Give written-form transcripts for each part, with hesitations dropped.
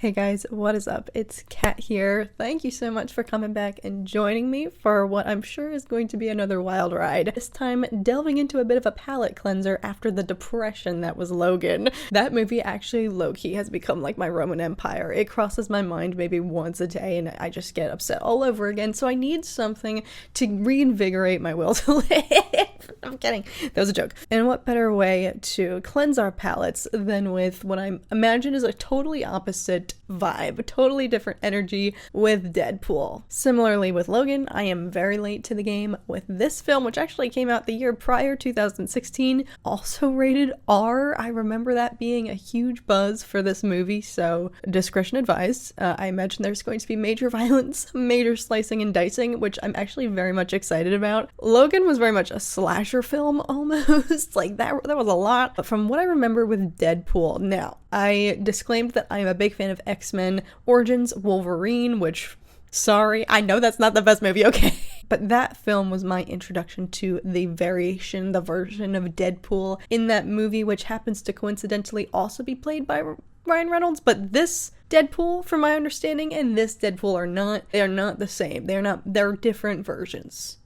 Hey guys, what is up? It's Kat here. Thank you so much for coming back and joining me for what I'm sure is going to be another wild ride. This time delving into a bit of a palate cleanser after the depression that was Logan. That movie actually low-key has become like my Roman Empire. It crosses my mind maybe once a day and I just get upset all over again, so I need something to reinvigorate my will to live. I'm kidding. That was a joke. And what better way to cleanse our palates than with what I imagine is a totally opposite vibe, totally different energy with Deadpool. Similarly with Logan, I am very late to the game with this film, which actually came out the year prior, 2016, also rated R. I remember that being a huge buzz for this movie, so discretion advised. I imagine there's going to be major violence, major slicing and dicing, which I'm actually very much excited about. Logan was very much a slasher film almost, like that was a lot. But from what I remember with Deadpool, now, I disclaimed that I'm a big fan of X-Men Origins Wolverine, which, sorry, I know that's not the best movie, okay? But that film was my introduction to the version of Deadpool in that movie, which happens to coincidentally also be played by Ryan Reynolds. But this Deadpool, from my understanding, and this Deadpool they are not the same. They're different versions,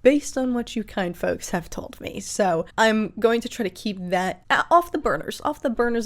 based on what you kind folks have told me. So I'm going to try to keep that off the burners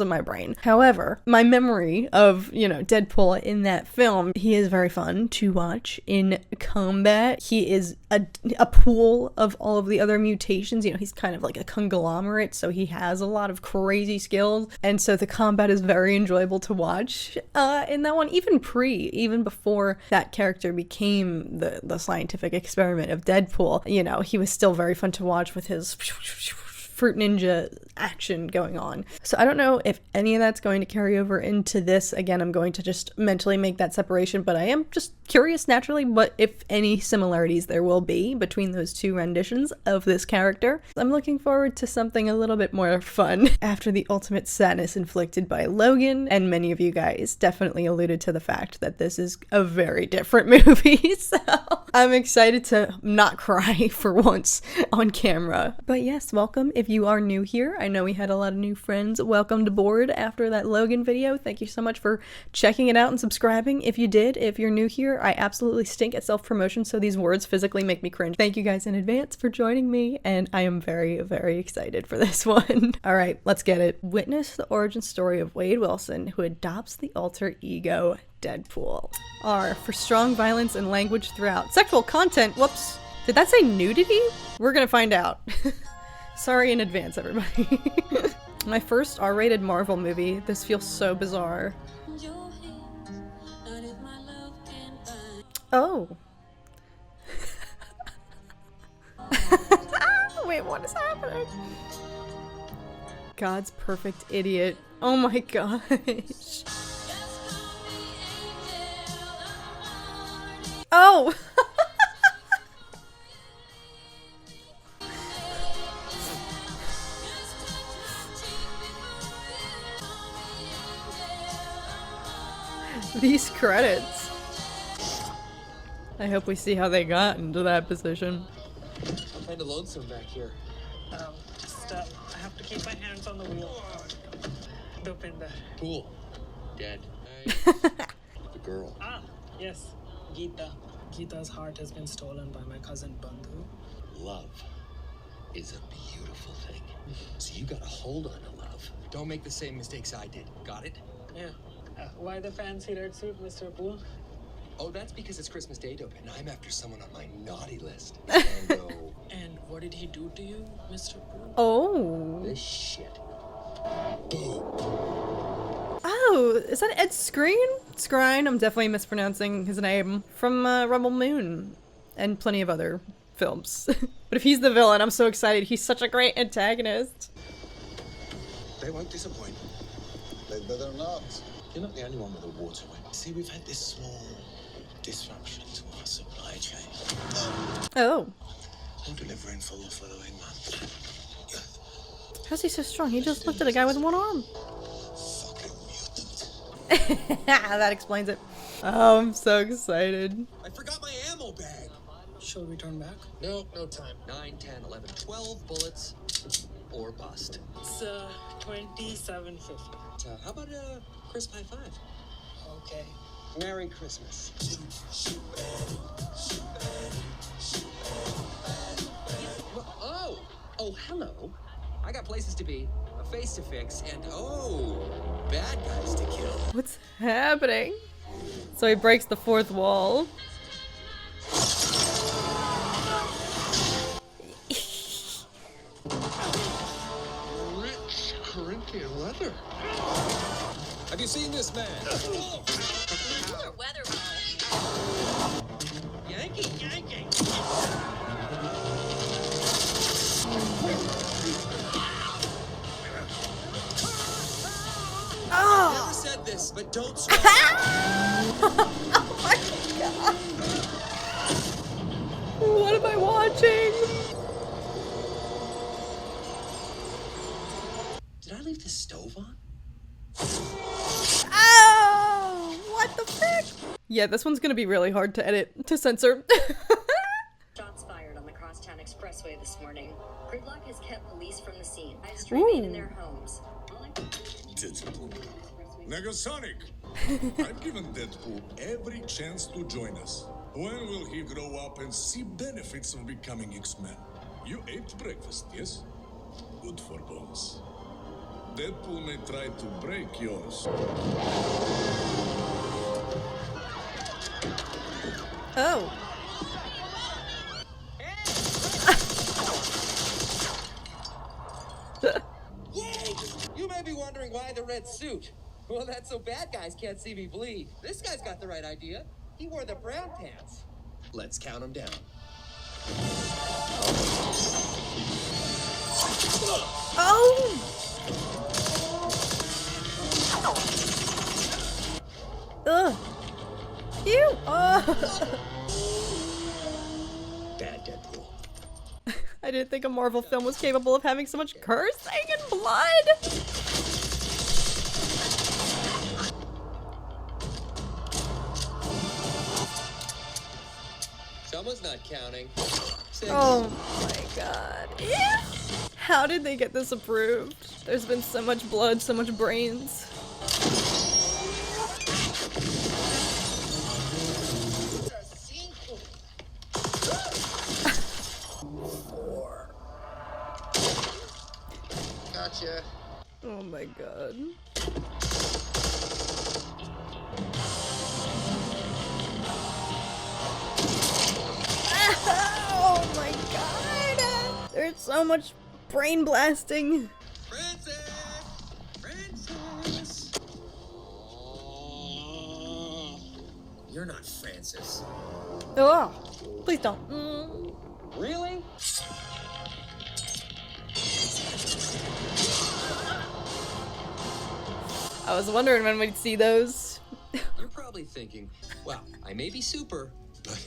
of my brain. However, my memory of, Deadpool in that film, he is very fun to watch in combat. He is a pool of all of the other mutations. He's kind of like a conglomerate, so he has a lot of crazy skills. And so the combat is very enjoyable to watch in that one, even before that character became the scientific experiment of Deadpool. He was still very fun to watch with his fruit ninja action going on. So I don't know if any of that's going to carry over into this. Again, I'm going to just mentally make that separation, but I am just curious naturally what, if any, similarities there will be between those two renditions of this character. I'm looking forward to something a little bit more fun after the ultimate sadness inflicted by Logan, and many of you guys definitely alluded to the fact that this is a very different movie, so I'm excited to not cry for once on camera. But yes, welcome if you are new here. I know we had a lot of new friends welcomed aboard after that Logan video. Thank you so much for checking it out and subscribing. If you did, if you're new here, I absolutely stink at self-promotion, so these words physically make me cringe. Thank you guys in advance for joining me, and I am very, very excited for this one. All right, let's get it. Witness the origin story of Wade Wilson, who adopts the alter ego Deadpool. R for strong violence and language throughout. Sexual content, whoops. Did that say nudity? We're gonna find out. Sorry in advance, everybody. My first R-rated Marvel movie. This feels so bizarre. Oh. Wait, what is happening? God's perfect idiot. Oh my gosh. Oh! These credits. I hope we see how they got into that position. I'm kinda lonesome back here. I have to keep my hands on the wheel. Dopinder. Cool. Dead. The girl. Ah, yes. Geeta. Geeta's heart has been stolen by my cousin Bandhu. Love is a beautiful thing. So you gotta hold on to love. Don't make the same mistakes I did. Got it? Yeah. Why the fancy red suit, Mr. Poole? Oh, that's because it's Christmas Day, Dope, and I'm after someone on my naughty list. And what did he do to you, Mr. Poole? Oh. This shit. Oh, is that Ed Skrein? I'm definitely mispronouncing his name. From Rebel Moon and plenty of other films. But if he's the villain, I'm so excited. He's such a great antagonist. They won't disappoint. They better not. You're not the only one with a waterway. See, we've had this small disruption to our supply chain. Oh. I'm delivering for the following month. How's he so strong? He just looked at a guy with one arm. Fucking mutant. That explains it. Oh, I'm so excited. I forgot my ammo bag. Shall we turn back? No time. 9, 10, 11, 12 bullets or bust. It's 27.50. How about a crisp high five? Merry Christmas. Oh, hello. I got places to be, a face to fix, and bad guys to kill. What's happening? So he breaks the fourth wall. Rich Corinthian leather. Have you seen this man? Weather Yankee. I never said this, but don't swear. Oh my god. What am I watching? Did I leave the stove on? Oh, what the frick? Yeah, this one's gonna be really hard to edit, to censor. Shots fired on the Crosstown Expressway this morning. Gridlock has kept police from the scene. Guys remain in their homes. Deadpool. Negasonic! I've given Deadpool every chance to join us. When will he grow up and see benefits of becoming X-Men? You ate breakfast, yes? Good for bones. Deadpool may try to break yours. Oh. Yay! You may be wondering why the red suit. Well, that's so bad guys can't see me bleed. This guy's got the right idea. He wore the brown pants. Let's count them down. Oh! Ugh. Ew! Bad Deadpool. I didn't think a Marvel film was capable of having so much cursing and blood! Someone's not counting. 6. Oh my god. Ew. How did they get this approved? There's been so much blood, so much brains. Gotcha. Oh my god. Oh my god! There's so much brain blasting. Francis! Francis! You're not Francis. Oh, please don't. Really? I was wondering when we'd see those. You're probably thinking, well, I may be super, but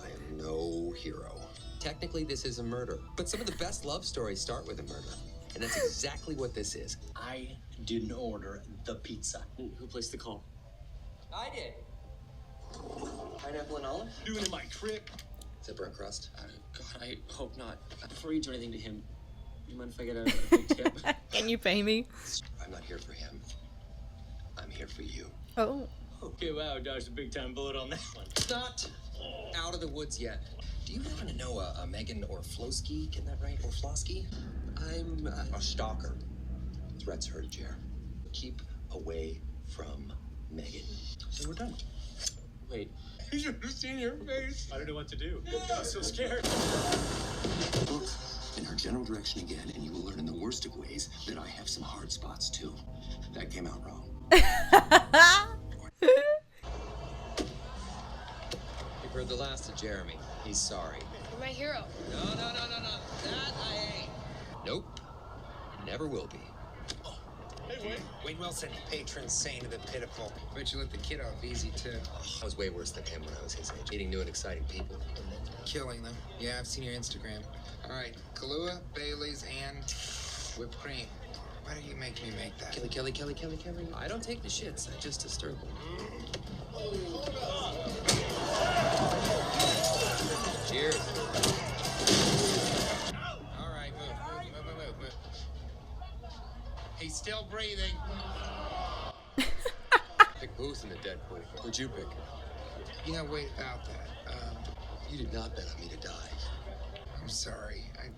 I am no hero. Technically, this is a murder, but some of the best love stories start with a murder. And that's exactly what this is. I didn't order the pizza. Who placed the call? I did. Pineapple and olive? Doing it in my crib. Is it burnt crust? God, I hope not. Before you do anything to him, you mind if I get a big tip? Can you pay me? I'm not here for him. I'm here for you. Oh. Okay, wow, dodged a big time bullet on that one. Not out of the woods yet. Do you happen to know a Megan Orflowski? Getting that right? Orflowski? I'm a stalker. Threats her to Jer. Keep away from Megan. So we're done. Wait. You should have seen your face. I don't know what to do. I'm so scared. Look in her general direction again, and you will learn in the worst of ways that I have some hard spots too. That came out wrong. You've heard the last of Jeremy. He's sorry. You're my hero. No. That I ain't. Nope. Never will be. Hey, Wayne. Wayne Wilson, patron saint of the pitiful. Bet you let the kid off easy, too. I was way worse than him when I was his age. Meeting new and exciting people. Killing them. Yeah, I've seen your Instagram. All right, Kahlua, Bailey's, and whipped cream. Why do you make me make that? Kelly. I don't take the shits. I just disturb them. Cheers. All right, move. He's still breathing. Pick Who's in the Deadpool? Who'd you pick? You know, wait about that. You did not bet on me to die. I'm sorry. I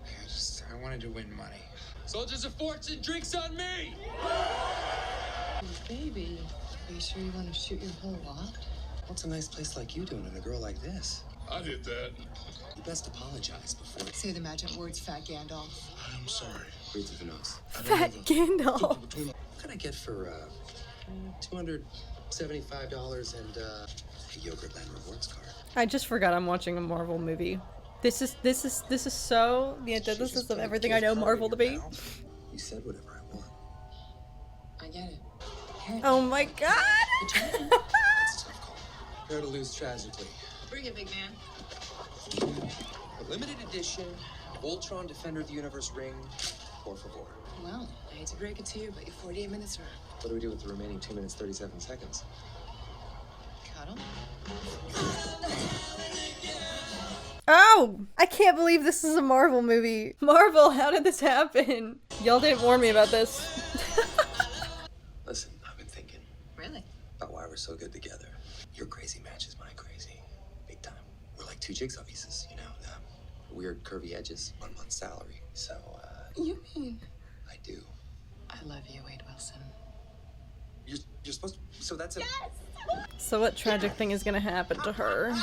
wanted to win money. Soldiers of Fortune, drinks on me! Baby, are you sure you want to shoot your whole lot? What's a nice place like you doing in a girl like this? I did that. You best apologize before... Say the magic words, Fat Gandalf. I'm sorry. Breathe through the nose. Fat Gandalf. What can I get for, $275 and, a Yogurtland rewards card? I just forgot I'm watching a Marvel movie. This is so the antithesis of everything I know Marvel to be. You said whatever I want. I get it. Oh my god! It's a tough call. Prepare to lose tragically. Bring it, big man. A limited edition Voltron Defender of the Universe ring, por favor. Well, I hate to break it to you, but your 48 minutes are What do we do with the remaining 2 minutes, 37 seconds? cuddle. Oh! I can't believe this is a Marvel movie. Marvel, how did this happen? Y'all didn't warn me about this. Listen, I've been thinking Really? about why we're so good together. Your crazy matches my crazy. Big time. We're like two jigsaw pieces, you know? Weird curvy edges, 1 month's salary. So, You mean? I do. I love you, Wade Wilson. You're supposed to... So that's a... So what tragic thing is gonna happen to her?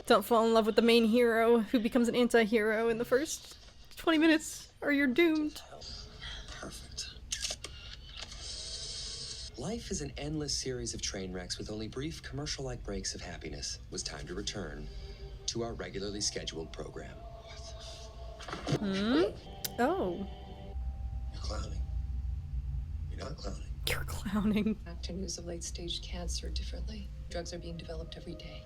Don't fall in love with the main hero who becomes an anti-hero in the first 20 minutes or you're doomed. Perfect. Life is an endless series of train wrecks with only brief commercial-like breaks of happiness. It was time to return to our regularly scheduled program. Oh. You're clowning. You're not clowning. You're clowning. Doctor news of late-stage cancer differently. Drugs are being developed every day.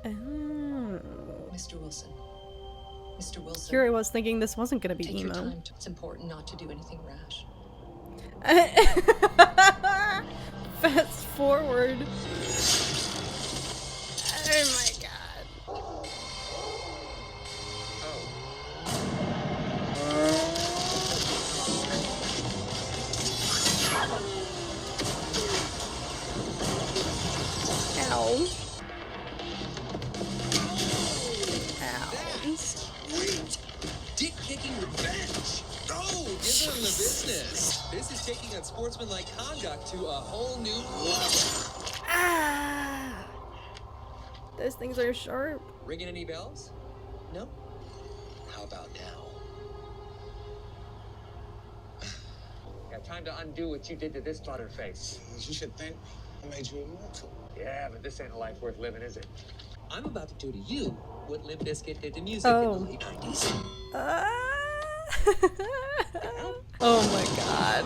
Oh. Mr. Wilson. Mr. Wilson. Here I was thinking this wasn't gonna be Take your emo. time. It's important not to do anything rash. Fast forward. Oh my god. Ow. Ow. Sweet! Dick-kicking revenge! Oh, give them the business! This is taking unsportsmanlike conduct to a whole new level. Ah. Those things are sharp. Ringing any bells? No? How about now? Got time to undo what you did to this butterface. You should think I made you immortal. Yeah, but this ain't a life worth living, is it? I'm about to do to you what Limp Bizkit did to music Oh. in the late 90s. Oh my god.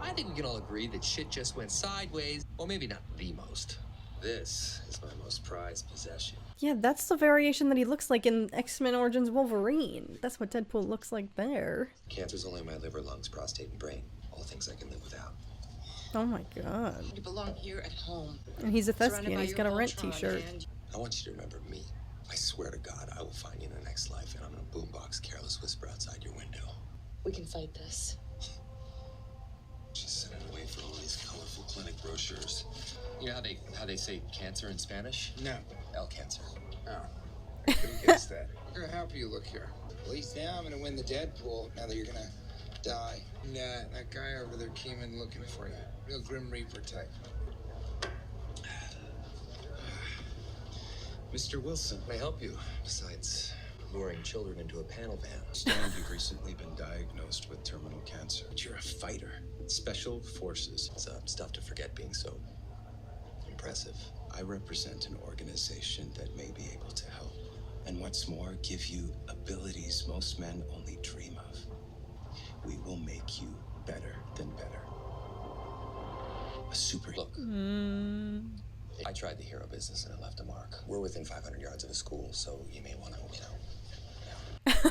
I think we can all agree that shit just went sideways. Well, maybe not the most. This is my most prized possession. Yeah, that's the variation that he looks like in X-Men Origins Wolverine. That's what Deadpool looks like there. Cancer's only in my liver, lungs, prostate, and brain. All things I can live without. Oh my god. You belong here at home. And he's a Surrounded thespian. by He's your got a rent Voltron t-shirt. and I want you to remember me. I swear to God, I will find you in the next life, and I'm gonna boombox careless whisper outside your window. we can fight this. Just sending away for all these colorful clinic brochures. You know how they say cancer in Spanish? No. El cancer. Oh. I couldn't guess that. Look how happy you look here. At least now I'm gonna win the Deadpool, now that you're gonna die. Nah, that guy over there came in looking for you. Real Grim Reaper type. Mr. Wilson, Can I help you? Besides luring children into a panel van. I understand you've recently been diagnosed with terminal cancer. But you're a fighter. Special Forces. It's stuff to forget being so impressive. I represent an organization that may be able to help. And what's more, give you abilities most men only dream of. We will make you better than better. A super... Look, I tried the hero business and it left a mark. We're within 500 yards of a school, so you may want to,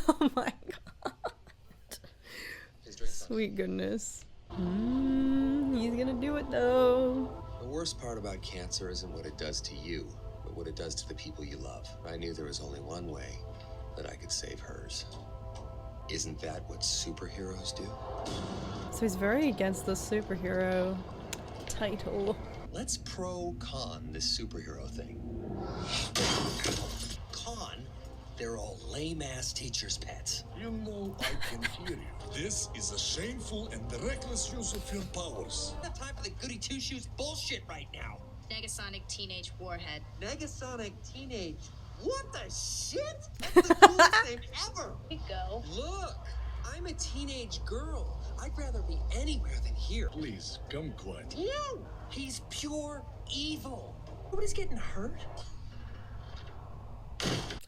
Oh my god. His drink's on. Sweet goodness. He's gonna do it though. The worst part about cancer isn't what it does to you, but what it does to the people you love. I knew there was only one way that I could save hers. Isn't that what superheroes do? So he's very against the superhero title. Let's pro-con this superhero thing. Con, they're all lame-ass teachers' pets. You know I can hear you. This is a shameful and reckless use of your powers. I don't have time for the goody two-shoes bullshit right now. Negasonic Teenage Warhead. Negasonic Teenage. What the shit? That's the coolest name ever. Here you go. Look, I'm a teenage girl. I'd rather be anywhere than here. Please, come quiet. No, he's pure evil. Nobody's getting hurt.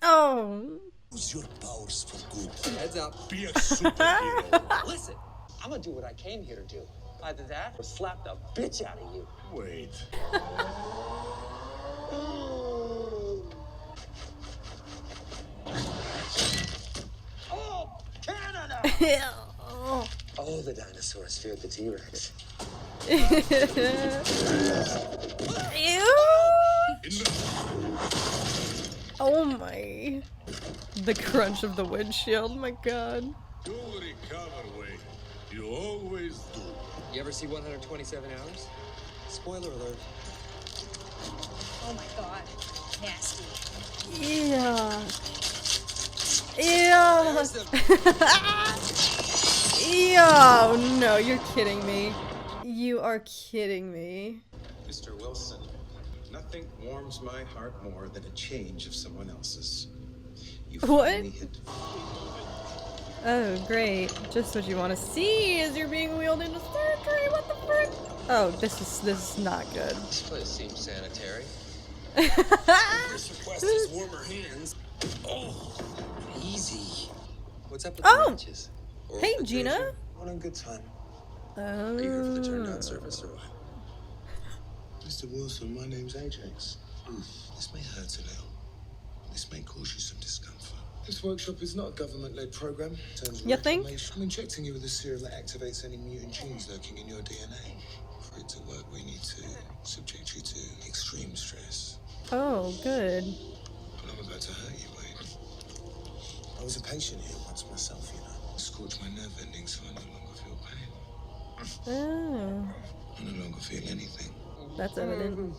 Oh. Use your powers for good. Heads up. Be a superhero. Listen, I'm gonna do what I came here to do. Either that or slap the bitch out of you. Wait. oh, Canada! Oh. Oh, the dinosaurs feared the T-Rex. Ew. Oh my. The crunch of the windshield, my god. You'll recover, Wade. You always do. You ever see 127 Hours? Spoiler alert. Oh my god. Nasty. Yeah. Ew. There's the- Ew. Oh, no, you're kidding me. You are kidding me. Mr. Wilson, nothing warms my heart more than a change of someone else's. You What? finally hit. Oh, great. Just what you want to see is you're being wheeled into surgery. What the frick? Oh, this is not good. This place seems sanitary. Oh, First request is warmer hands. Oh, easy. What's up with Oh. the matches? Or hey, the Gina. taser? On a good time. Are you here for the turn down service or what? Mr. Wilson, my name's Ajax. This may hurt a little. This may cause you some discomfort. This workshop is not a government-led program. In terms of You think? reclamation. I'm injecting you with a serum that activates any mutant genes lurking in your DNA. For it to work, we need to subject you to extreme stress. Oh, good. And I'm about to hurt you, Wade. I was a patient here once myself, you know. Scorched my nerve ending, so I no longer feel pain. Oh, I no longer feel anything. that's evident.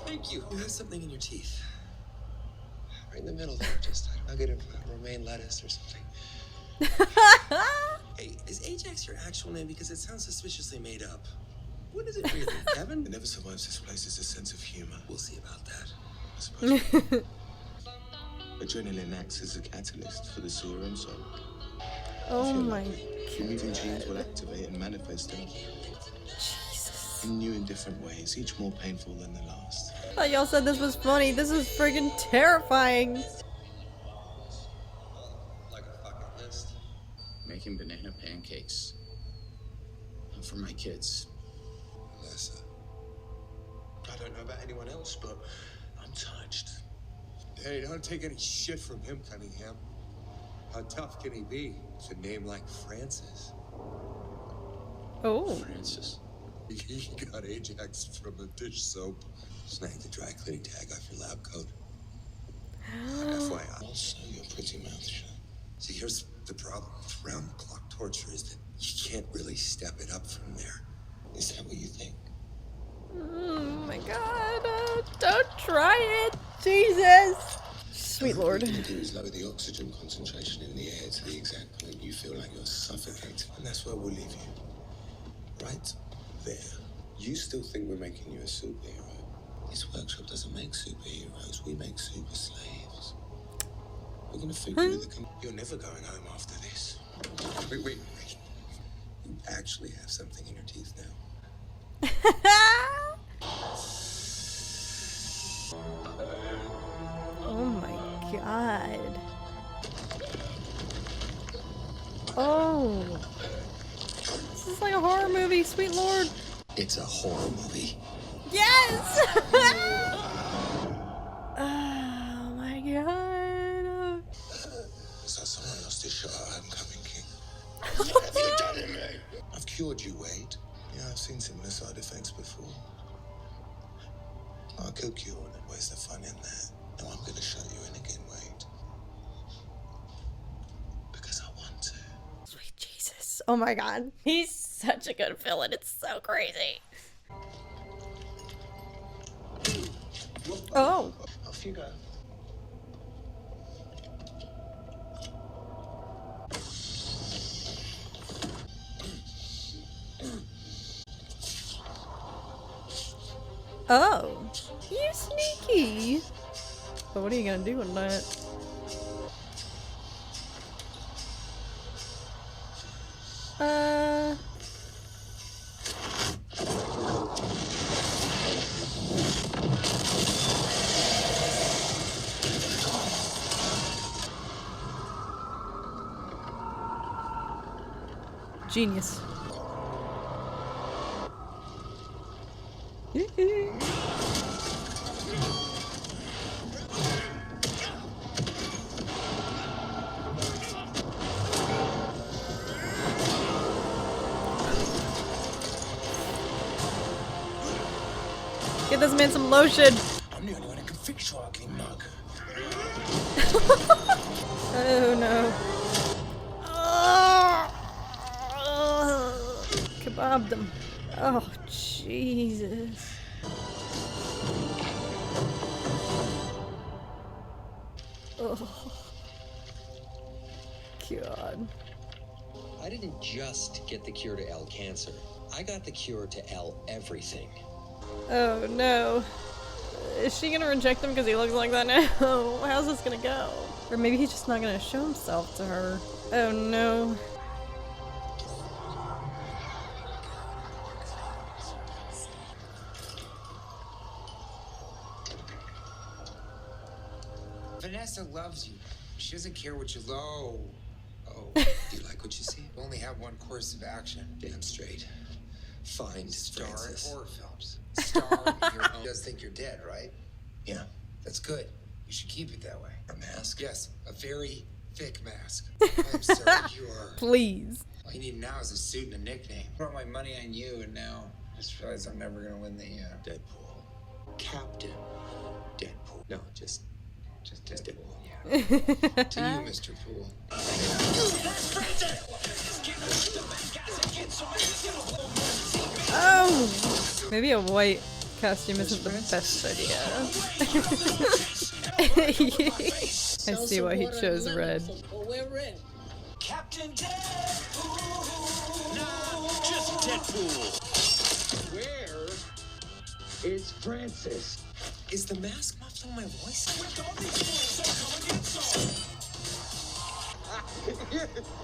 Thank you. You have something in your teeth. Right in the middle there, just I'll get a romaine lettuce or something. Hey, is Ajax your actual name? Because it sounds suspiciously made up. What is it really, Kevin? What never survives this place is a sense of humor. We'll see about that. I suppose. Adrenaline acts as a catalyst for the serum, so Oh my the mutant genes will activate and manifest Jesus. in new and different ways, each more painful than the last. I thought y'all said this was funny. This is friggin' terrifying. Like a bucket list. Making banana pancakes. And for my kids. Vanessa, I don't know about anyone else, but I'm touched. Hey, don't take any shit from him, Cunningham. How tough can he be with a name like Francis? Oh. Francis. He got Ajax from a dish soap. Snag the dry cleaning tag off your lab coat. FYI. Also, your pretty mouth shut. See, here's the problem with round-the-clock torture is that you can't really step it up from there. Is that what you think? Oh my god. Don't try it. Jesus. Sweet lord. What you do is lower the oxygen concentration in the air to the exact point you feel like you're suffocating. And that's where we'll leave you. Right there. You still think we're making you a superhero? This workshop doesn't make superheroes. We make super slaves. We're gonna figure you the... You're never going home after this. Wait. You actually have something in your teeth now. Oh my god. Oh. This is like a horror movie, sweet lord. It's a horror movie. Yes! Oh my god. So someone lost his shot at Homecoming King. What have you done in me? I've cured you, Wade. Yeah, I've seen similar side effects before. I'll kill curing it. Where's the fun in that? No, I'm gonna shut you in again, Wade. Because I want to. Sweet Jesus. Oh my god. He's such a good villain. It's so crazy. Oh. Off you go. Oh. You sneaky. But what are you gonna do with that? Genius. Get this man some lotion. I'm the only one who can fix your ugly mug. Oh no. Kebabbed him. Oh Jesus. Oh God. I didn't just get the cure to L cancer. I got the cure to L everything. Oh no. Is she gonna reject him because he looks like that now? How's this gonna go? Or maybe he's just not gonna show himself to her. Oh no. Vanessa loves you. She doesn't care what you low. Oh, Do you like what you see? you only have one course of action. Damn straight. Find Star in Francis. horror films. Star in your own. Does think you're dead, right? Yeah. That's good. You should keep it that way. A mask? Yes, a very thick mask. I'm sorry, you are. Please. All you need now is a suit and a nickname. I put my money on you, and now I just realized I'm never gonna win the Deadpool. Captain Deadpool. No, just Deadpool. Yeah. To you, Mr. Poole. Oh! Maybe a white costume isn't the best idea. I see why he chose red. Captain Deadpool! Nah, just Deadpool! Where is Francis? Is the mask muffling my voice?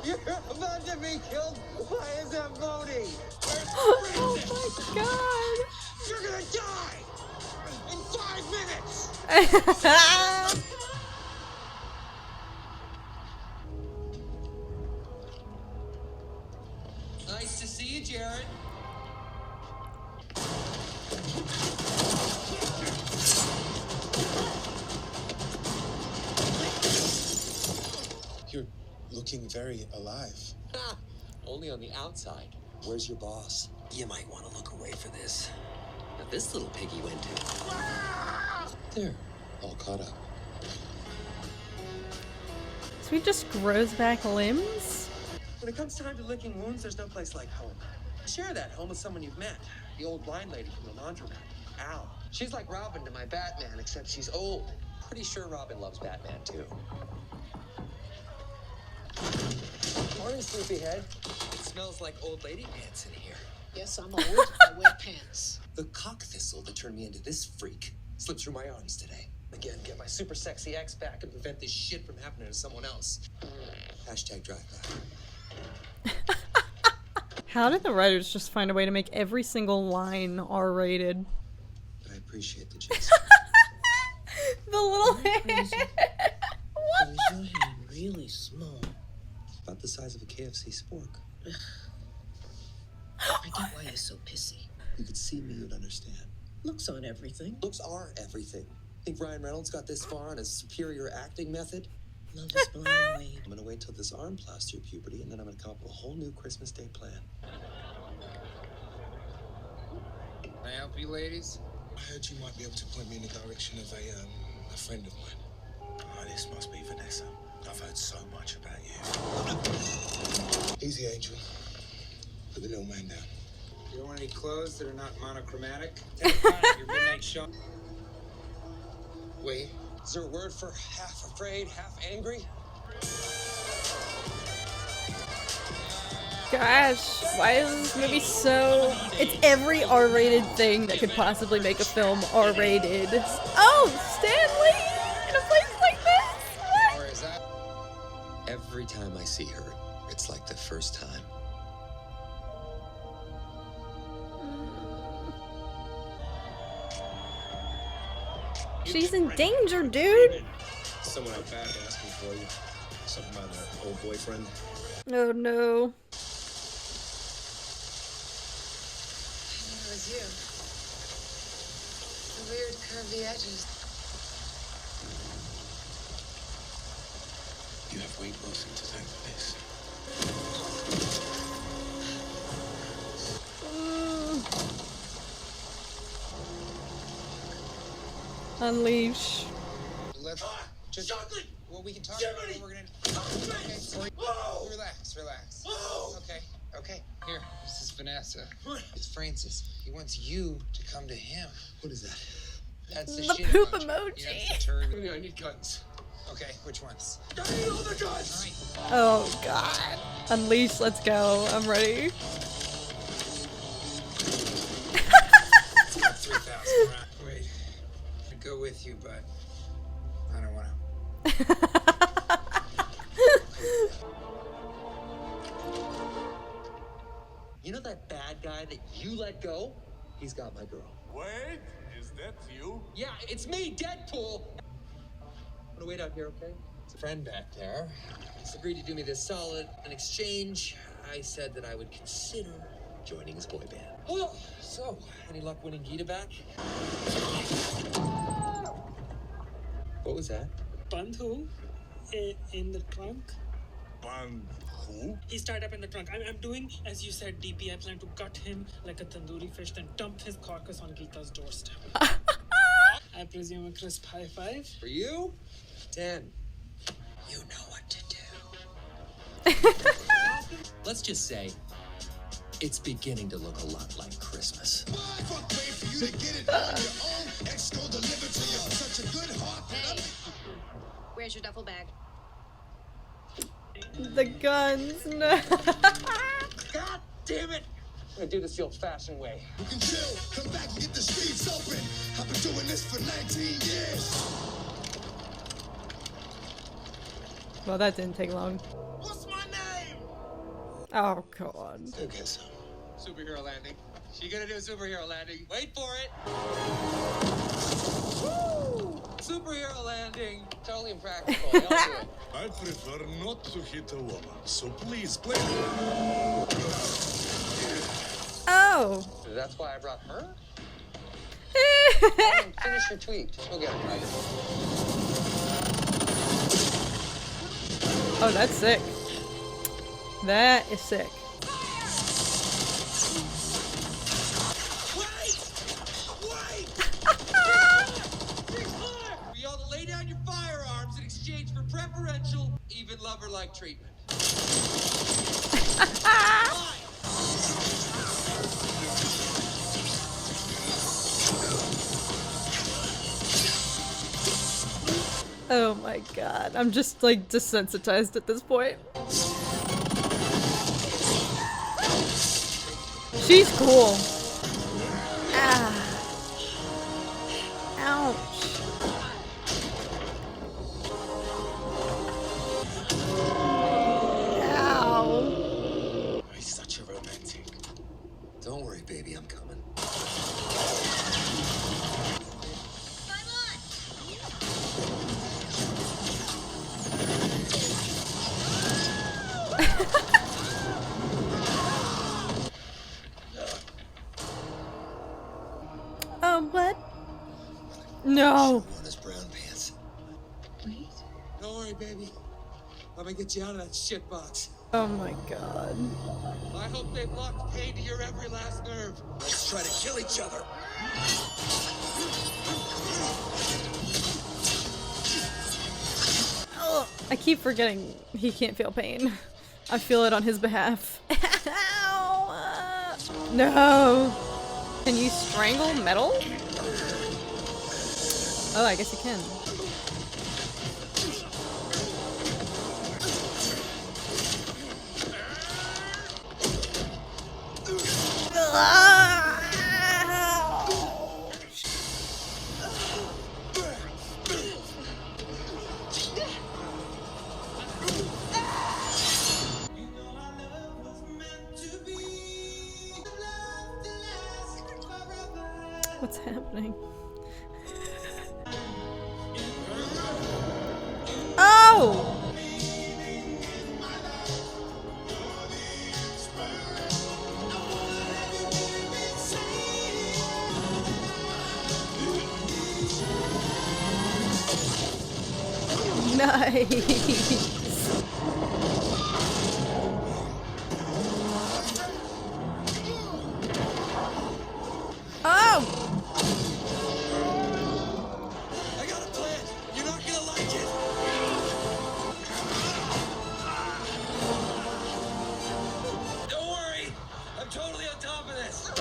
You're about to be killed by his voting! Oh my God! You're gonna die! In 5 minutes! Nice to see you, Jared. You're looking very alive. Ah, only on the outside. Where's your boss? You might want to look away for this. Now this little piggy went to. There, all caught up. So he just grows back limbs? When it comes time to licking wounds, there's no place like home. Share that home with someone you've met. The old blind lady from the laundromat, Al. She's like Robin to my Batman, except she's old. Pretty sure Robin loves Batman too. Morning, sleepyhead. It smells like old lady pants in here. Yes, I'm old. I wear pants. The cock thistle that turned me into this freak slipped through my arms today. Again, get my super sexy ex back and prevent this shit from happening to someone else. Hashtag drive back. How did the writers just find a way to make every single line R-rated? I appreciate the jest. The little hand. What? Is your hand really small? About the size of a KFC spork. I get why you're so pissy. You could see me, you'd understand. Looks on everything. Looks are everything. Think Ryan Reynolds got this far on his superior acting method? Love is blind, Wade. I'm gonna wait till this arm plows through puberty, and then I'm gonna come up with a whole new Christmas Day plan. Can I help you, ladies? I heard you might be able to point me in the direction of a friend of mine. Oh, this must be Vanessa. I've heard so much about you. Easy, Angel. Put the little man down. You don't want any clothes that are not monochromatic? Take on your midnight show. Wait, is there a word for half afraid, half angry? Gosh, why is this movie so... It's every R-rated thing that could possibly make a film R-rated. Oh, Stanley! In a place like this? What? Or is that... Every time I see her, it's like the first time. She's in danger, dude! Someone out back asking for you. Something about an old boyfriend. Oh no. It was you. The weird curvy edges. You have way closer to time for this. Unleash. Let's just... Well, we can talk about what we're gonna... Okay, relax. Okay. Here, this is Vanessa. It's Francis. He wants you to come to him. What is that? That's The shit poop emoji. emoji. Yeah, it's a turd. I need guns. Okay, which ones? I need all the guns! All right. Oh god. Unleash, let's go. I'm ready. 3,000. Right. Wait. I'd go with you, but I don't want to. You know that bad guy that you let go? He's got my girl. Wait, is that you? Yeah, it's me, Deadpool! I'm gonna wait out here, okay? It's a friend back there. He's agreed to do me this solid. In exchange, I said that I would consider joining his boy band. Oh, so, any luck winning Gita back? What was that? Bandhu in the trunk. Band who? He's tied up in the trunk. I'm doing as you said, DP. I plan to gut him like a tandoori fish, then dump his carcass on Geeta's doorstep. I presume a crisp high five. For you? 10. You know what to do. Let's just say, it's beginning to look a lot like Christmas. Fuck, wait for you to get it on your own. X go deliver to you. Such a good heart. Hey, where's your duffel bag? The guns, no. God damn it! I'm gonna do this the old-fashioned way. You can chill, come back and get the streets open. I've been doing this for 19 years. Well, that didn't take long. What's my name? Oh, God. Go get some. Superhero landing. She gonna do a superhero landing. Wait for it. Woo! Superhero landing. Totally impractical. Don't do it. I prefer not to hit a woman, so please play. Oh. That's why I brought her? Finish your tweet. We'll get it right. Oh, that's sick. That is sick. For y'all to lay down your firearms in exchange for preferential, even lover-like treatment. Oh my god. I'm just like desensitized at this point. She's cool. Ah. Ouch. Ow. He's such a romantic. Don't worry, baby, I'm coming. What? No. On his brown pants. Wait. Don't worry, baby. Let me get you out of that shit box. Oh my god. I hope they've locked pain to your every last nerve. Let's try to kill each other. Oh, I keep forgetting he can't feel pain. I feel it on his behalf. Ow! No! Can you strangle metal? Oh, I guess you can. What's happening? Oh! Nice! Oh! I got a plan. You're not gonna like it. Don't worry. I'm totally on top of this.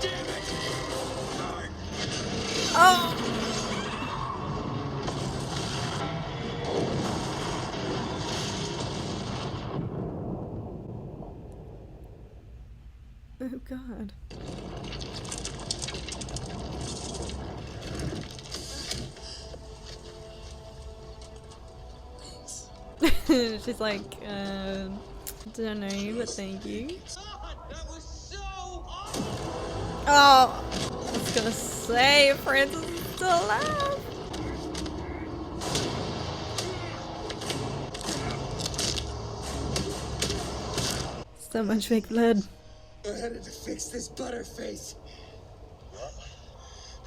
Damn it. Oh! Oh god. She's like, don't know you, but thank you. That was so awesome. Oh! I was gonna say, Francis is still alive! So much fake blood. We're headed to fix this butterface.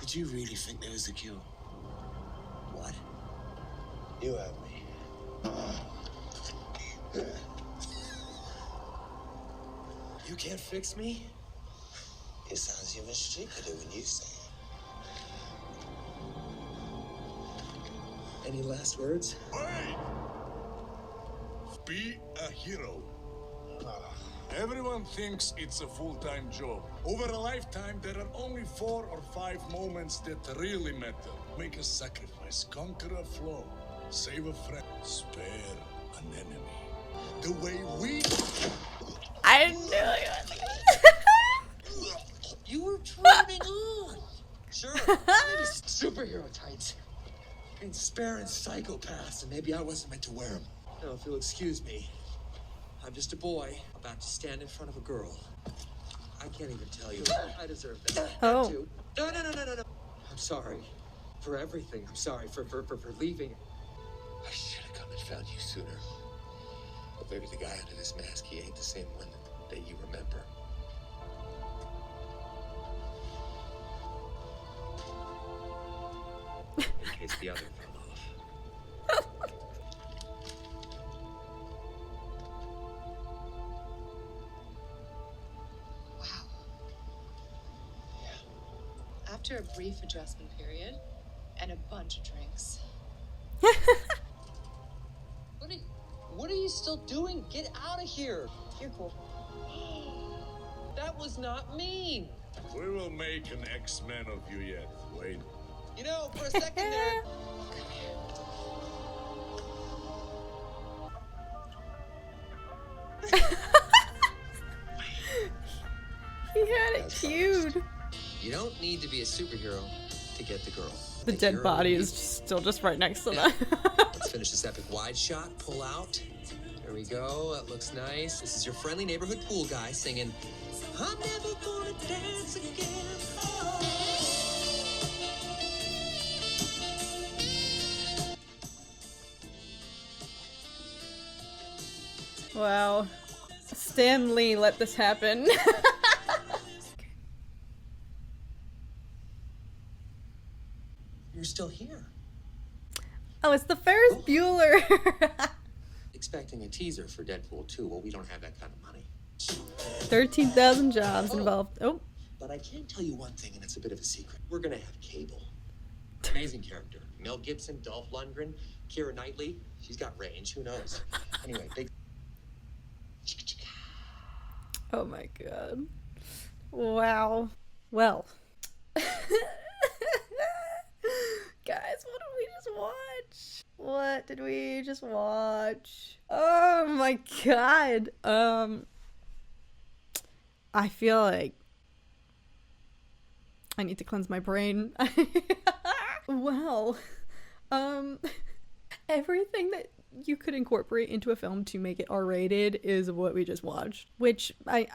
Did you really think there was a cure? What? You have me. You can't fix me? It sounds even stupider when you say it. Any last words? Wait! Be a hero. Everyone thinks it's a full-time job. Over a lifetime, there are only 4 or 5 moments that really matter. Make a sacrifice, conquer a flaw, save a friend, spare an enemy. The way we... I knew it! You were turning on. Sure, maybe superhero tights. Transparent psychopaths, and maybe I wasn't meant to wear them. No, if you'll excuse me, I'm just a boy about to stand in front of a girl. I can't even tell you. I deserve that. Oh. That too. No. I'm sorry for everything. I'm sorry for leaving. I should have come and found you sooner. But maybe the guy under this mask, he ain't the same one that you remember. In case the other fell off. Wow. After a brief adjustment period and a bunch of drinks. What are you still doing? Get out of here. You're cool. That was not mean. We will make an X-Men of you yet. Wait. You know, for a second there. He had it cued. You don't need to be a superhero to get the girl. The dead body is still just right next to them. Let's finish this epic wide shot. Pull out. There we go. That looks nice. This is your friendly neighborhood pool guy singing, I'm never gonna dance again. Wow. Stan Lee let this happen. You're still here. Oh, it's the Ferris Bueller. Expecting a teaser for Deadpool 2. Well, we don't have that kind of money. 13,000 jobs involved. Oh. But I can tell you one thing, and it's a bit of a secret. We're gonna have Cable. Amazing character. Mel Gibson, Dolph Lundgren, Keira Knightley. She's got range. Who knows? Anyway, big... Oh my god. Wow. Well. Guys, what did we just watch? What did we just watch? Oh my god. I feel like I need to cleanse my brain. Well, everything that you could incorporate into a film to make it R-rated is what we just watched, which my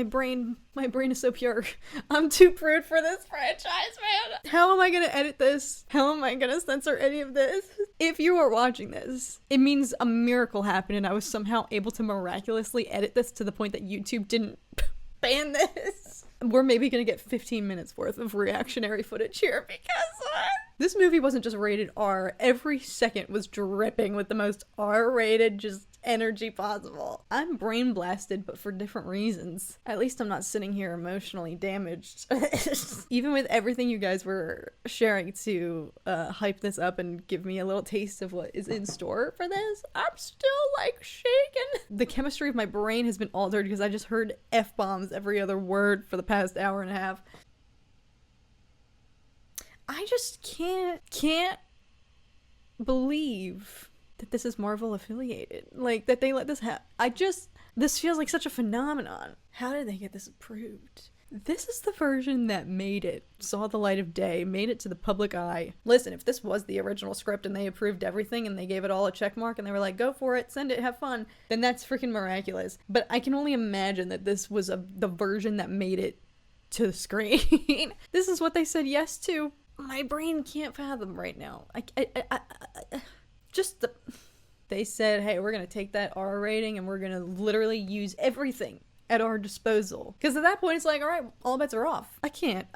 brain is so pure. I'm too prude for this franchise, man. How am I gonna edit this? How am I gonna censor any of this? If you are watching this, it means a miracle happened and I was somehow able to miraculously edit this to the point that YouTube didn't ban this. We're maybe gonna get 15 minutes worth of reactionary footage here because this movie wasn't just rated R. Every second was dripping with the most R-rated just energy possible. I'm brain blasted, but for different reasons. At least I'm not sitting here emotionally damaged. Even with everything you guys were sharing to hype this up and give me a little taste of what is in store for this, I'm still like shaking. The chemistry of my brain has been altered because I just heard F-bombs every other word for the past hour and a half. I just can't believe that this is Marvel affiliated. Like, that they let this happen. This feels like such a phenomenon. How did they get this approved? This is the version that made it, saw the light of day, made it to the public eye. Listen, if this was the original script and they approved everything and they gave it all a check mark and they were like, go for it, send it, have fun, then that's freaking miraculous. But I can only imagine that this was the version that made it to the screen. This is what they said yes to. My brain can't fathom right now. They said, hey, we're gonna take that R rating and we're gonna literally use everything at our disposal. Because at that point, it's like, all right, all bets are off. I can't.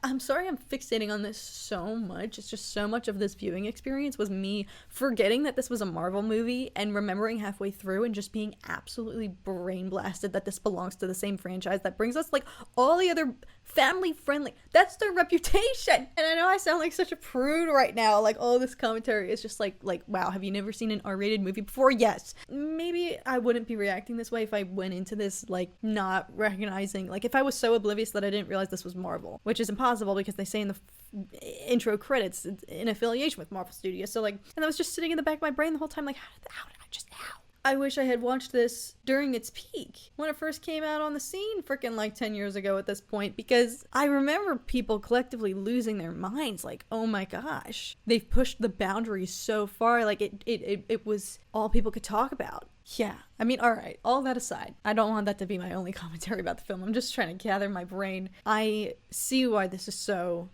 I'm sorry I'm fixating on this so much. It's just so much of this viewing experience was me forgetting that this was a Marvel movie and remembering halfway through and just being absolutely brain blasted that this belongs to the same franchise that brings us like all the other family friendly. That's their reputation. And I know I sound like such a prude right now. Like all this commentary is just like, wow, have you never seen an R-rated movie before? Yes. Maybe I wouldn't be reacting this way if I went into this like not recognizing, like if I was so oblivious that I didn't realize this was Marvel, which is impossible because they say in the intro credits it's in affiliation with Marvel Studios. So like, and that was just sitting in the back of my brain the whole time, like how did I wish I had watched this during its peak, when it first came out on the scene freaking like 10 years ago at this point, because I remember people collectively losing their minds, like, oh my gosh, they've pushed the boundaries so far, like it was all people could talk about. Yeah, I mean, alright, all that aside, I don't want that to be my only commentary about the film. I'm just trying to gather my brain. I see why this is so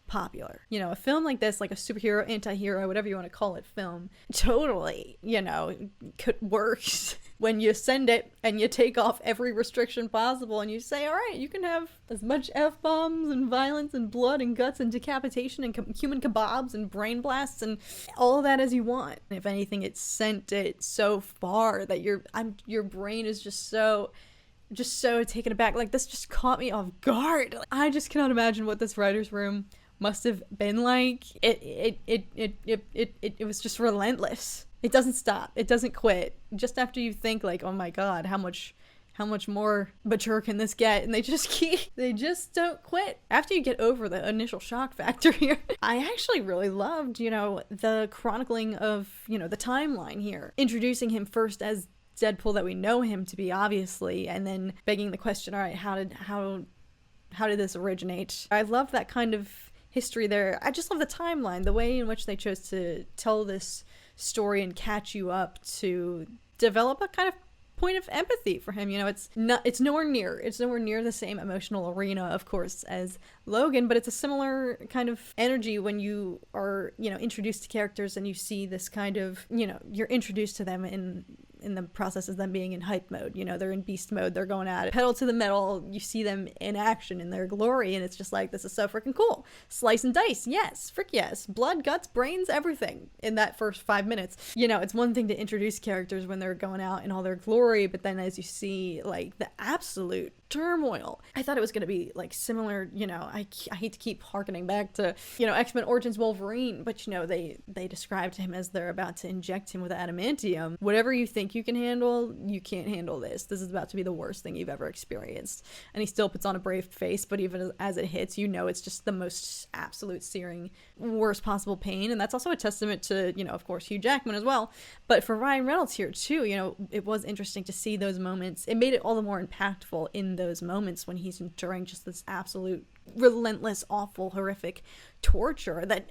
popular. You know, a film like this, like a superhero, anti-hero, whatever you want to call it, film, totally, you know, works when you send it and you take off every restriction possible and you say, all right, you can have as much F-bombs and violence and blood and guts and decapitation and human kebabs and brain blasts and all of that as you want. And if anything, it sent it so far that your brain is just so taken aback. Like, this just caught me off guard. I just cannot imagine what this writer's room must have been like. It was just relentless. It doesn't stop. It doesn't quit. Just after you think like, oh my god, how much more mature can this get? And they just don't quit. After you get over the initial shock factor here, I actually really loved, you know, the chronicling of, you know, the timeline here. Introducing him first as Deadpool that we know him to be, obviously, and then begging the question, all right, how did this originate? I love that kind of history there. I just love the timeline, the way in which they chose to tell this story and catch you up to develop a kind of point of empathy for him. You know, it's nowhere near the same emotional arena, of course, as Logan, but it's a similar kind of energy when you are, you know, introduced to characters and you see this kind of, you know, you're introduced to them in the process of them being in hype mode. You know, they're in beast mode, they're going at it, pedal to the metal, you see them in action in their glory, and it's just like, this is so freaking cool. Slice and dice, yes, frick yes. Blood, guts, brains, everything in that first 5 minutes. You know, it's one thing to introduce characters when they're going out in all their glory, but then as you see like the absolute turmoil. I thought it was going to be like similar, you know, I hate to keep harkening back to, you know, X-Men Origins Wolverine, but you know, they described him as they're about to inject him with adamantium. Whatever you think you can handle, you can't handle this. This is about to be the worst thing you've ever experienced. And he still puts on a brave face, but even as it hits, you know, it's just the most absolute searing, worst possible pain. And that's also a testament to, you know, of course, Hugh Jackman as well. But for Ryan Reynolds here too, you know, it was interesting to see those moments. It made it all the more impactful in those moments when he's enduring just this absolute relentless, awful, horrific torture that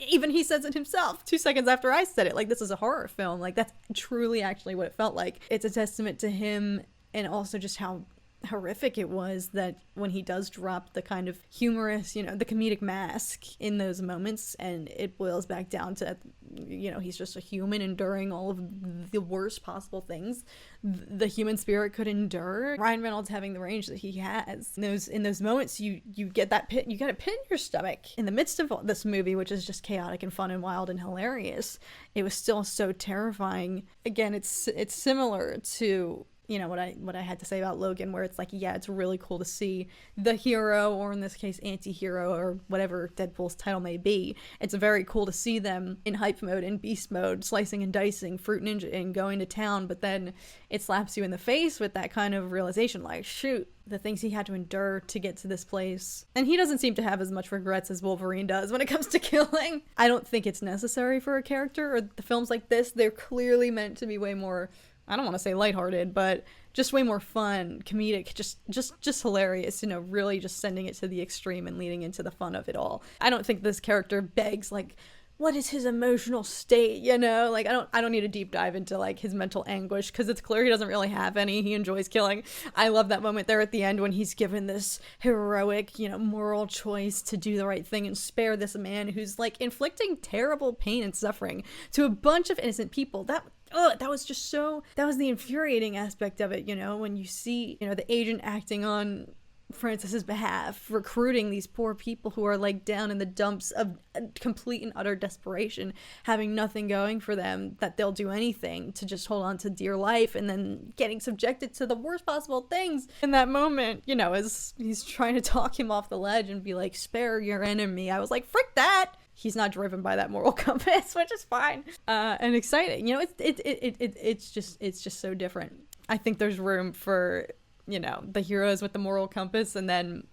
even he says it himself 2 seconds after I said it. Like, this is a horror film. Like, that's truly actually what it felt like. It's a testament to him, and also just how horrific it was that when he does drop the kind of humorous, you know, the comedic mask in those moments, and it boils back down to, you know, he's just a human enduring all of the worst possible things the human spirit could endure. Ryan Reynolds having the range that he has in those moments, you get that pit, you get a pit in your stomach in the midst of this movie, which is just chaotic and fun and wild and hilarious. It was still so terrifying. Again, it's similar to, you know, what I had to say about Logan, where it's like, yeah, it's really cool to see the hero, or in this case, anti-hero, or whatever Deadpool's title may be. It's very cool to see them in hype mode, in beast mode, slicing and dicing, fruit ninja and going to town, but then it slaps you in the face with that kind of realization, like, shoot, the things he had to endure to get to this place. And he doesn't seem to have as much regrets as Wolverine does when it comes to killing. I don't think it's necessary for a character, or the films like this, they're clearly meant to be way more, I don't want to say lighthearted, but just way more fun, comedic, just hilarious, you know, really just sending it to the extreme and leading into the fun of it all. I don't think this character begs, like, what is his emotional state, you know? Like, I don't need a deep dive into, like, his mental anguish, because it's clear he doesn't really have any. He enjoys killing. I love that moment there at the end when he's given this heroic, you know, moral choice to do the right thing and spare this man who's, like, inflicting terrible pain and suffering to a bunch of innocent people. That was just so, that was the infuriating aspect of it, you know, when you see, you know, the agent acting on Francis's behalf, recruiting these poor people who are, like, down in the dumps of complete and utter desperation, having nothing going for them, that they'll do anything to just hold on to dear life, and then getting subjected to the worst possible things in that moment, you know, as he's trying to talk him off the ledge and be like, spare your enemy. I was like, frick that! He's not driven by that moral compass, which is fine, and exciting. You know, it's just so different. I think there's room for, you know, the heroes with the moral compass, and then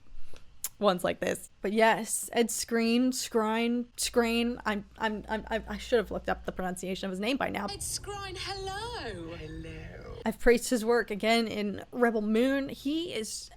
ones like this. But yes, Ed Skrein. I should have looked up the pronunciation of his name by now. Ed Skrein, hello. I've praised his work again in Rebel Moon. He's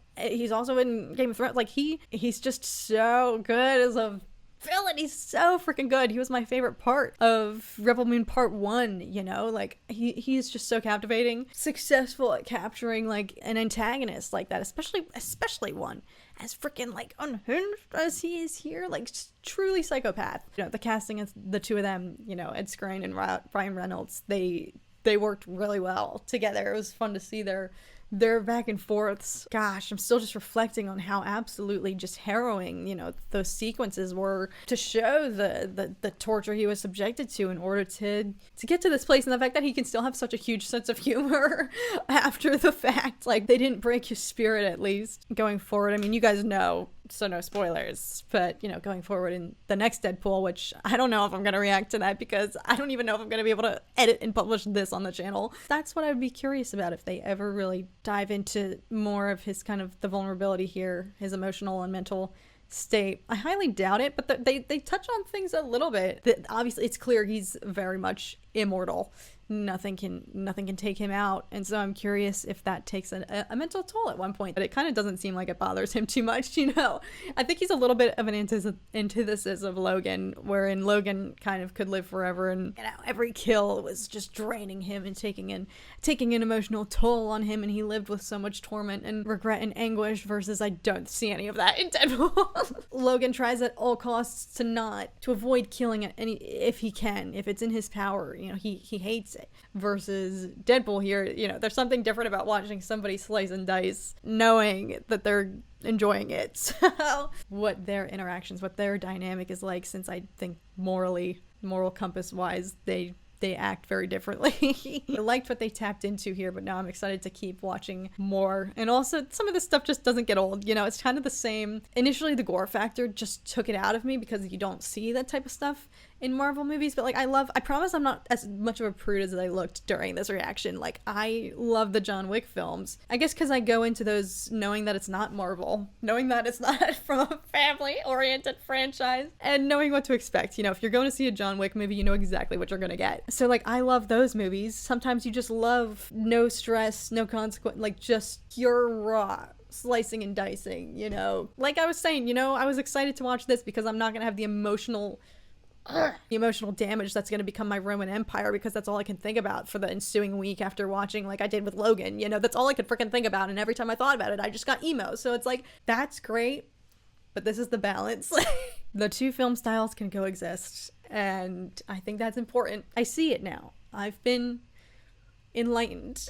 also in Game of Thrones. Like, he's just so good as a villain. He's so freaking good. He was my favorite part of Rebel Moon Part 1, you know? Like, he's just so captivating, successful at capturing, like, an antagonist like that, especially one as freaking, like, unhinged as he is here, like, truly psychopath. You know, the casting of the two of them, you know, Ed Skrein and Ryan Reynolds, they worked really well together. It was fun to see their back and forths. Gosh, I'm still just reflecting on how absolutely just harrowing, you know, those sequences were, to show the torture he was subjected to in order to get to this place, and the fact that he can still have such a huge sense of humor after the fact. Like, they didn't break his spirit, at least. Going forward, I mean, you guys know, so no spoilers, but, you know, going forward in the next Deadpool, which I don't know if I'm going to react to that, because I don't even know if I'm going to be able to edit and publish this on the channel. That's what I would be curious about, if they ever really dive into more of his kind of the vulnerability here, his emotional and mental state. I highly doubt it, but they touch on things a little bit. That obviously, it's clear he's very much immortal. Nothing can take him out, and so I'm curious if that takes a mental toll at one point. But it kind of doesn't seem like it bothers him too much, you know. I think he's a little bit of an antithesis of Logan, wherein Logan kind of could live forever, and, you know, every kill was just draining him and taking an emotional toll on him, and he lived with so much torment and regret and anguish, versus I don't see any of that in Deadpool. Logan tries at all costs to avoid killing if he can, if it's in his power. You know, he hates it. Versus Deadpool here, you know, there's something different about watching somebody slice and dice, knowing that they're enjoying it. So what their interactions, what their dynamic is like, since I think moral compass wise, they they act very differently. I liked what they tapped into here, but now I'm excited to keep watching more. And also, some of this stuff just doesn't get old. You know, it's kind of the same. Initially, the gore factor just took it out of me because you don't see that type of stuff in Marvel movies. But like, I promise I'm not as much of a prude as I looked during this reaction. Like, I love the John Wick films. I guess because I go into those knowing that it's not Marvel, knowing that it's not from a family-oriented franchise, and knowing what to expect. You know, if you're going to see a John Wick movie, you know exactly what you're gonna get. So like, I love those movies. Sometimes you just love no stress, no consequence, like just pure raw slicing and dicing, you know? Like I was saying, you know, I was excited to watch this because I'm not gonna have the emotional damage that's going to become my Roman Empire, because that's all I can think about for the ensuing week after watching, like I did with Logan. You know, that's all I could freaking think about, and every time I thought about it, I just got emo. So it's like, that's great, but this is the balance. The two film styles can coexist, and I think that's important. I see it now. I've been enlightened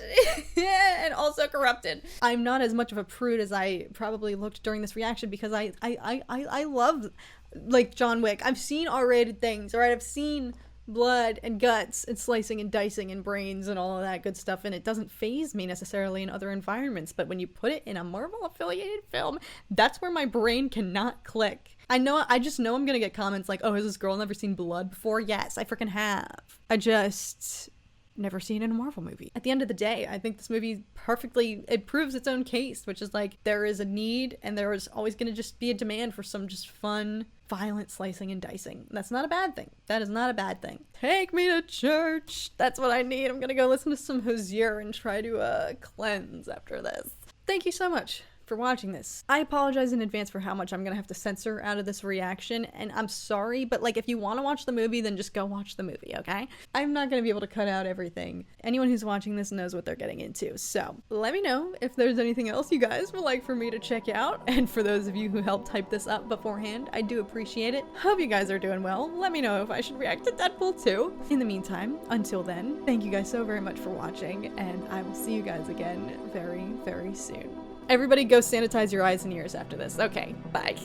and also corrupted. I'm not as much of a prude as I probably looked during this reaction, because I love, like, John Wick. I've seen R-rated things, all right? I've seen blood and guts and slicing and dicing and brains and all of that good stuff, and it doesn't faze me necessarily in other environments. But when you put it in a Marvel-affiliated film, that's where my brain cannot click. I just know I'm gonna get comments like, oh, has this girl never seen blood before? Yes, I freaking have. I just never seen it in a Marvel movie. At the end of the day, I think this movie it proves its own case, which is like, there is a need and there is always going to just be a demand for some just fun, violent slicing and dicing. That's not a bad thing. That is not a bad thing. Take me to church. That's what I need. I'm gonna go listen to some WAZOO and try to cleanse after this. Thank you so much for watching this. I apologize in advance for how much I'm gonna have to censor out of this reaction, and I'm sorry, but like, if you want to watch the movie, then just go watch the movie, okay? I'm not gonna be able to cut out everything. Anyone who's watching this knows what they're getting into, so let me know if there's anything else you guys would like for me to check out, and for those of you who helped type this up beforehand, I do appreciate it. Hope you guys are doing well. Let me know if I should react to Deadpool 2. In the meantime, until then, thank you guys so very much for watching, and I will see you guys again very, very soon. Everybody go sanitize your eyes and ears after this. Okay, bye.